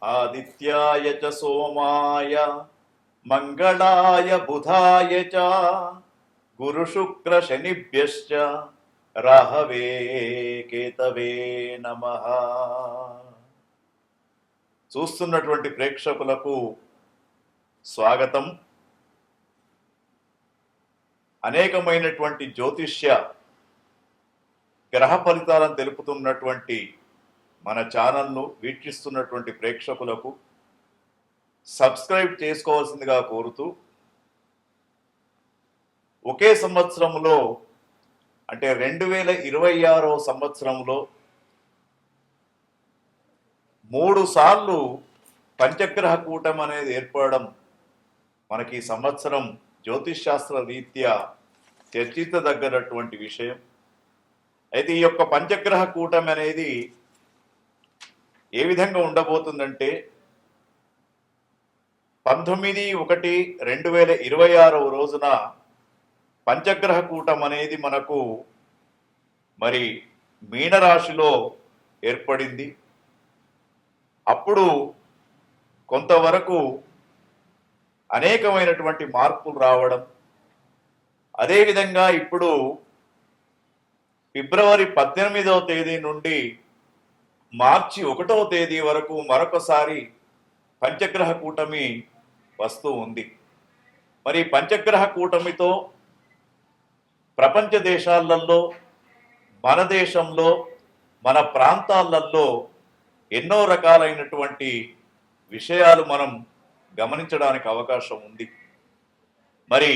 ఆదిత్యాయ చ సోమాయ మంగళాయ బుధాయ చ గురు శుక్ర శనిభ్యశ్చ రాహవే కేతవే నమః. చూస్తున్నటువంటి ప్రేక్షకులకు స్వాగతం. అనేకమైనటువంటి జ్యోతిష్య గ్రహ ఫలితాలను తెలుపుతున్నటువంటి మన ఛానల్ను వీక్షిస్తున్నటువంటి ప్రేక్షకులకు సబ్స్క్రైబ్ చేసుకోవాల్సిందిగా కోరుతూ, ఒకే సంవత్సరంలో అంటే 2026వ సంవత్సరంలో 3 సార్లు పంచగ్రహ కూటమి అనేది ఏర్పడడం మనకి ఈ సంవత్సరం జ్యోతిష్ శాస్త్ర రీత్యా చర్చించదగ్గనటువంటి విషయం. అయితే ఈ యొక్క పంచగ్రహ కూటమి అనేది ఏ విధంగా ఉండబోతుందంటే 19/1/2026 రోజున పంచగ్రహ కూటమి అనేది మనకు మరి మీనరాశిలో ఏర్పడింది. అప్పుడు కొంతవరకు అనేకమైనటువంటి మార్పులు రావడం, అదేవిధంగా ఇప్పుడు ఫిబ్రవరి 18వ తేదీ నుండి మార్చి 1వ తేదీ వరకు మరొకసారి పంచగ్రహ కూటమి వస్తూ ఉంది. మరి పంచగ్రహ కూటమితో ప్రపంచ దేశాలలో, మన దేశంలో, మన ప్రాంతాలలో ఎన్నో రకాలైనటువంటి విషయాలు మనం గమనించడానికి అవకాశం ఉంది. మరి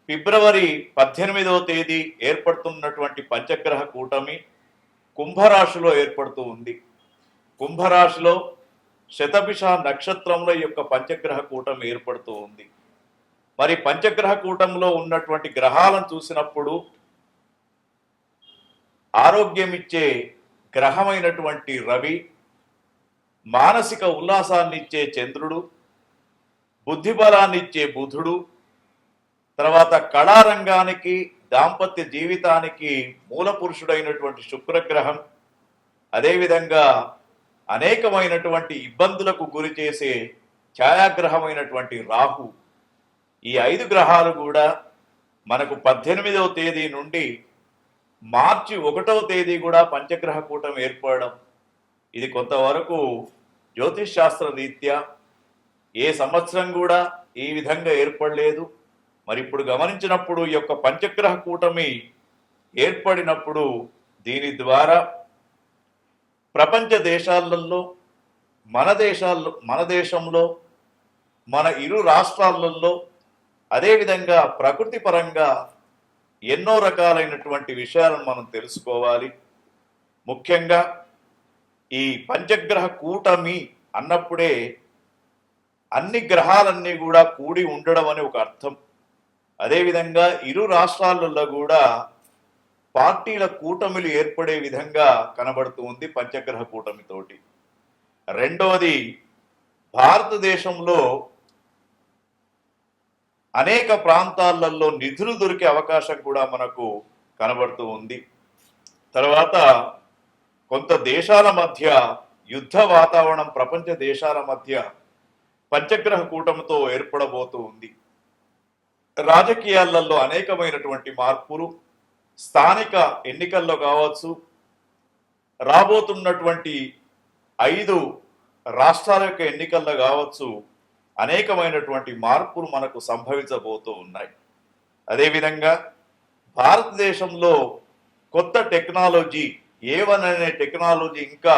ఫిబ్రవరి 18వ తేదీ ఏర్పడుతున్నటువంటి పంచగ్రహ కూటమి కుంభరాశిలో ఏర్పడుతూ ఉంది. కుంభరాశిలో శతభిష నక్షత్రంలో యొక్క పంచగ్రహ కూటమి ఏర్పడుతూ ఉంది. మరి పంచగ్రహ కూటంలో ఉన్నటువంటి గ్రహాలను చూసినప్పుడు ఆరోగ్యం ఇచ్చే గ్రహమైనటువంటి రవి, మానసిక ఉల్లాసాన్ని ఇచ్చే చంద్రుడు, బుద్ధిబలాన్ని ఇచ్చే బుధుడు, తర్వాత కళారంగానికి, దాంపత్య జీవితానికి మూల పురుషుడైనటువంటి శుక్రగ్రహం, అదేవిధంగా అనేకమైనటువంటి ఇబ్బందులకు గురి చేసే ఛాయాగ్రహమైనటువంటి రాహు, ఈ 5 గ్రహాలు కూడా మనకు 18వ తేదీ నుండి మార్చి 1వ తేదీ కూడా పంచగ్రహ కూటమి ఏర్పడడం, ఇది కొంతవరకు జ్యోతిష్ శాస్త్ర రీత్యా ఏ సంవత్సరం కూడా ఈ విధంగా ఏర్పడలేదు. మరి ఇప్పుడు గమనించినప్పుడు ఈ యొక్క పంచగ్రహ కూటమి ఏర్పడినప్పుడు దీని ద్వారా ప్రపంచ దేశాలలో, మన దేశంలో, మన ఇరు రాష్ట్రాలలో, అదేవిధంగా ప్రకృతి పరంగా ఎన్నో రకాలైనటువంటి విషయాలను మనం తెలుసుకోవాలి. ముఖ్యంగా ఈ పంచగ్రహ కూటమి అన్నప్పుడే అన్ని గ్రహాలన్నీ కూడా కూడి ఉండడం అని ఒక అర్థం. అదేవిధంగా ఇరు రాష్ట్రాలలో కూడా పార్టీల కూటమిలు ఏర్పడే విధంగా కనబడుతూ ఉంది పంచగ్రహ కూటమితోటి. రెండవది, భారతదేశంలో అనేక ప్రాంతాలలో నిధులు దొరికే అవకాశం కూడా మనకు కనబడుతూ ఉంది. తర్వాత కొంత దేశాల మధ్య యుద్ధ వాతావరణం ప్రపంచ దేశాల మధ్య పంచగ్రహ కూటమితో ఏర్పడబోతూ ఉంది. రాజకీయాలలో అనేకమైనటువంటి మార్పులు, స్థానిక ఎన్నికల్లో కావచ్చు, రాబోతున్నటువంటి 5 రాష్ట్రాల యొక్క ఎన్నికల్లో కావచ్చు, అనేకమైనటువంటి మార్పులు మనకు సంభవించబోతూ ఉన్నాయి. అదేవిధంగా భారతదేశంలో కొత్త టెక్నాలజీ, A1 అనే టెక్నాలజీ ఇంకా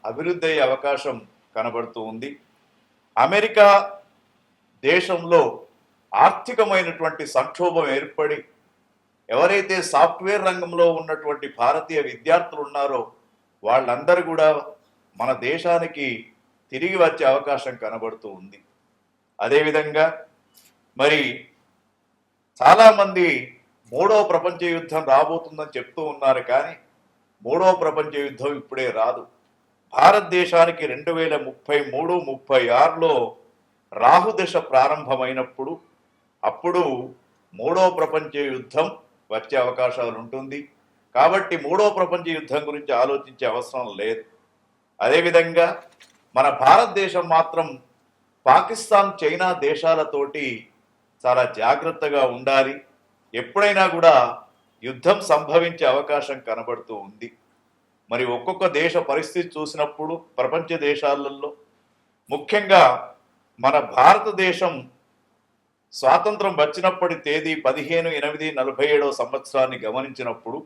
అభివృద్ధి అయ్యే అవకాశం కనబడుతూ ఉంది. అమెరికా దేశంలో ఆర్థికమైనటువంటి సంక్షోభం ఏర్పడి ఎవరైతే సాఫ్ట్వేర్ రంగంలో ఉన్నటువంటి భారతీయ విద్యార్థులు ఉన్నారో వాళ్ళందరూ కూడా మన దేశానికి తిరిగి వచ్చే అవకాశం కనబడుతూ ఉంది. అదేవిధంగా మరి చాలామంది 3వ ప్రపంచ యుద్ధం రాబోతుందని చెప్తూ ఉన్నారు, కానీ 3వ ప్రపంచ యుద్ధం ఇప్పుడే రాదు. భారతదేశానికి 2033-36లో రాహుదశ ప్రారంభమైనప్పుడు అప్పుడు 3వ ప్రపంచ యుద్ధం వచ్చే అవకాశాలు ఉంటుంది. కాబట్టి 3వ ప్రపంచ యుద్ధం గురించి ఆలోచించే అవసరం లేదు. అదేవిధంగా మన భారతదేశం మాత్రం పాకిస్తాన్, చైనా దేశాలతోటి చాలా జాగ్రత్తగా ఉండాలి. ఎప్పుడైనా కూడా యుద్ధం సంభవించే అవకాశం కనబడుతూ ఉంది. మరి ఒక్కొక్క దేశ పరిస్థితి చూసినప్పుడు ప్రపంచ దేశాలలో ముఖ్యంగా మన భారతదేశం స్వాతంత్రం వచ్చినప్పటి తేదీ 15/8/47 సంవత్సరాన్ని గమనించినప్పుడు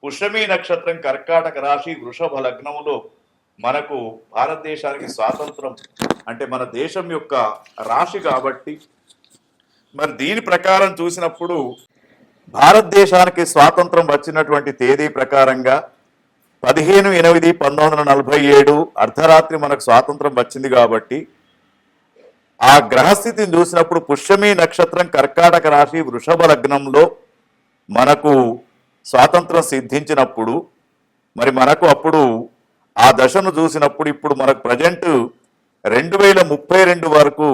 పుష్యమి నక్షత్రం కర్కాటక రాశి వృషభ లగ్నములో మనకు భారతదేశానికి స్వాతంత్రం అంటే మన దేశం యొక్క రాశి కాబట్టి మరి దీని ప్రకారం చూసినప్పుడు భారతదేశానికి స్వాతంత్రం వచ్చినటువంటి తేదీ ప్రకారంగా 15/8/1947 అర్ధరాత్రి మనకు స్వాతంత్రం వచ్చింది కాబట్టి ఆ గ్రహస్థితిని చూసినప్పుడు పుష్యమి నక్షత్రం కర్కాటక రాశి వృషభ లగ్నంలో మనకు స్వాతంత్రం సిద్ధించినప్పుడు మరి మనకు అప్పుడు ఆ దశను చూసినప్పుడు ఇప్పుడు మనకు ప్రజెంట్ 2032 వరకు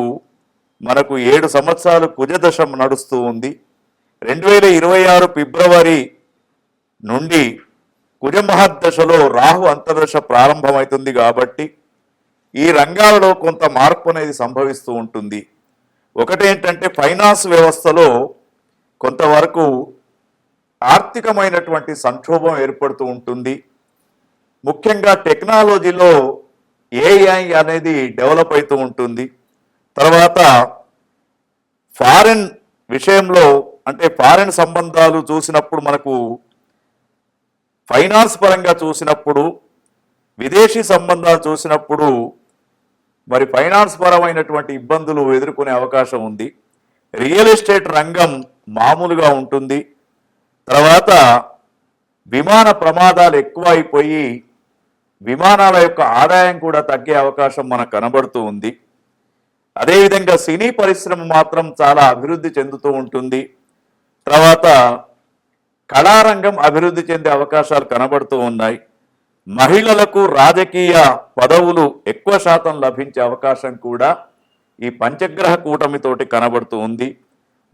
మనకు 7 సంవత్సరాలు కుజదశ నడుస్తూ ఉంది. 2026 ఫిబ్రవరి నుండి కుజమహర్దశలో రాహు అంతర్దశ ప్రారంభమవుతుంది కాబట్టి ఈ రంగాలలో కొంత మార్పు అనేది సంభవిస్తూ ఉంటుంది. ఒకటేంటంటే ఫైనాన్స్ వ్యవస్థలో కొంతవరకు ఆర్థికమైనటువంటి సంక్షోభం ఏర్పడుతూ ఉంటుంది. ముఖ్యంగా టెక్నాలజీలో ఏఐ అనేది డెవలప్ అవుతూ ఉంటుంది. తర్వాత ఫారెన్ విషయంలో అంటే ఫారెన్ సంబంధాలు చూసినప్పుడు మనకు ఫైనాన్స్ పరంగా చూసినప్పుడు విదేశీ సంబంధాలు చూసినప్పుడు మరి ఫైనాన్స్ పరమైనటువంటి ఇబ్బందులు ఎదుర్కొనే అవకాశం ఉంది. రియల్ ఎస్టేట్ రంగం మామూలుగా ఉంటుంది. తర్వాత విమాన ప్రమాదాలు ఎక్కువ అయిపోయి విమానాల యొక్క ఆదాయం కూడా తగ్గే అవకాశం మనకు కనబడుతూ ఉంది. అదేవిధంగా సినీ పరిశ్రమ మాత్రం చాలా అభివృద్ధి చెందుతూ ఉంటుంది. తర్వాత కళారంగం అభివృద్ధి చెందే అవకాశాలు కనబడుతూ ఉన్నాయి. మహిళలకు రాజకీయ పదవులు ఎక్కువ శాతం లభించే అవకాశం కూడా ఈ పంచగ్రహ కూటమితోటి కనబడుతూ ఉంది.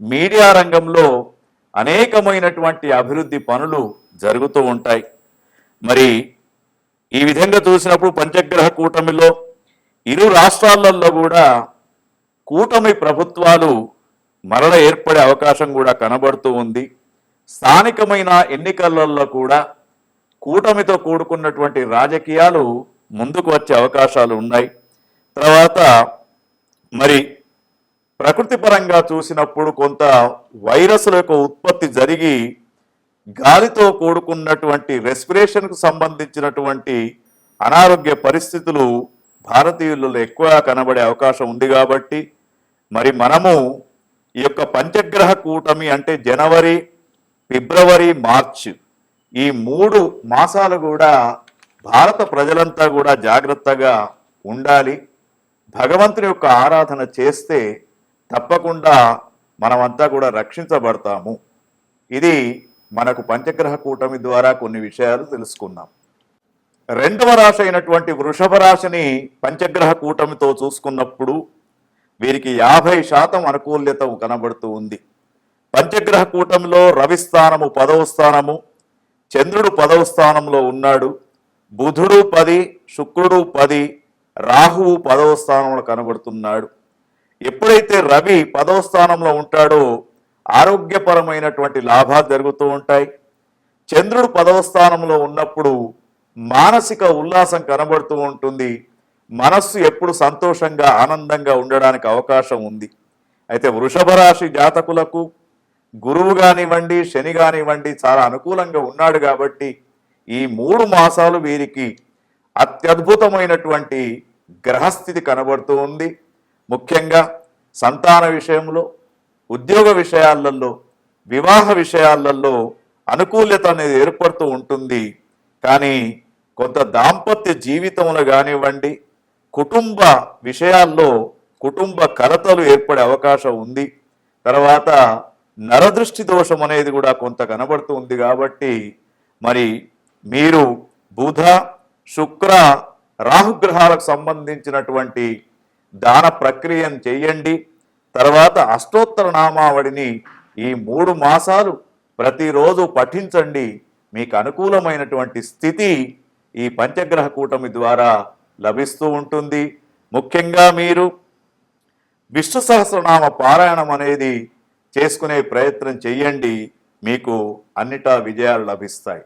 మీడియా రంగంలో అనేకమైనటువంటి అభివృద్ధి పనులు జరుగుతూ ఉంటాయి. మరి ఈ విధంగా చూసినప్పుడు పంచగ్రహ కూటమిలో ఇరు రాష్ట్రాలలో కూడా కూటమి ప్రభుత్వాలు మరల ఏర్పడే అవకాశం కూడా కనబడుతూ ఉంది. స్థానికమైన ఎన్నికలలో కూడా కూటమితో కూడుకున్నటువంటి రాజకీయాలు ముందుకు వచ్చే అవకాశాలు ఉన్నాయి. తర్వాత మరి ప్రకృతి పరంగా చూసినప్పుడు కొంత వైరస్ల యొక్క ఉత్పత్తి జరిగి గాలితో కూడుకున్నటువంటి రెస్పిరేషన్కు సంబంధించినటువంటి అనారోగ్య పరిస్థితులు భారతీయులలో ఎక్కువగా కనబడే అవకాశం ఉంది. కాబట్టి మరి మనము ఈ యొక్క పంచగ్రహ కూటమి అంటే జనవరి, ఫిబ్రవరి, మార్చ్ ఈ 3 మాసాలు కూడా భారత ప్రజలంతా కూడా జాగ్రత్తగా ఉండాలి. భగవంతుని యొక్క ఆరాధన చేస్తే తప్పకుండా మనమంతా కూడా రక్షించబడతాము. ఇది మనకు పంచగ్రహ కూటమి ద్వారా కొన్ని విషయాలు తెలుసుకున్నాం. రెండవ రాశి అయినటువంటి వృషభ రాశిని పంచగ్రహ కూటమితో చూసుకున్నప్పుడు వీరికి 50% అనుకూల్యత కనబడుతూ ఉంది. పంచగ్రహ కూటమిలో రవి స్థానము 10వ స్థానము, చంద్రుడు 10వ స్థానంలో ఉన్నాడు. బుధుడు 10, శుక్రుడు 10, రాహువు 10వ స్థానంలో కనబడుతున్నాడు. ఎప్పుడైతే రవి 10వ స్థానంలో ఉంటాడో ఆరోగ్యపరమైనటువంటి లాభాలు జరుగుతూ ఉంటాయి. చంద్రుడు 10వ స్థానంలో ఉన్నప్పుడు మానసిక ఉల్లాసం కనబడుతూ ఉంటుంది. మనస్సు ఎప్పుడు సంతోషంగా ఆనందంగా ఉండడానికి అవకాశం ఉంది. అయితే వృషభ రాశి జాతకులకు గురువు కానివ్వండి, శని కానివ్వండి చాలా అనుకూలంగా ఉన్నాడు కాబట్టి ఈ 3 మాసాలు వీరికి అత్యద్భుతమైనటువంటి గ్రహస్థితి కనబడుతూ ఉంది. ముఖ్యంగా సంతాన విషయంలో, ఉద్యోగ విషయాలలో, వివాహ విషయాలలో అనుకూల్యత అనేది ఏర్పడుతూ ఉంటుంది. కానీ కొంత దాంపత్య జీవితంలో కానివ్వండి, కుటుంబ విషయాల్లో కుటుంబ కలతలు ఏర్పడే అవకాశం ఉంది. తర్వాత నరదృష్టి దోషం అనేది కూడా కొంత కనబడుతూ ఉంది. కాబట్టి మరి మీరు బుధ, శుక్ర, రాహుగ్రహాలకు సంబంధించినటువంటి దాన ప్రక్రియను చేయండి. తర్వాత అష్టోత్తర నామావళిని ఈ 3 మాసాలు ప్రతిరోజు పఠించండి. మీకు అనుకూలమైనటువంటి స్థితి ఈ పంచగ్రహ కూటమి ద్వారా లభిస్తూ ఉంటుంది. ముఖ్యంగా మీరు విష్ణు సహస్రనామ పారాయణం అనేది చేసుకునే ప్రయత్నం చెయ్యండి, మీకు అన్నిటా విజయాలు లభిస్తాయి.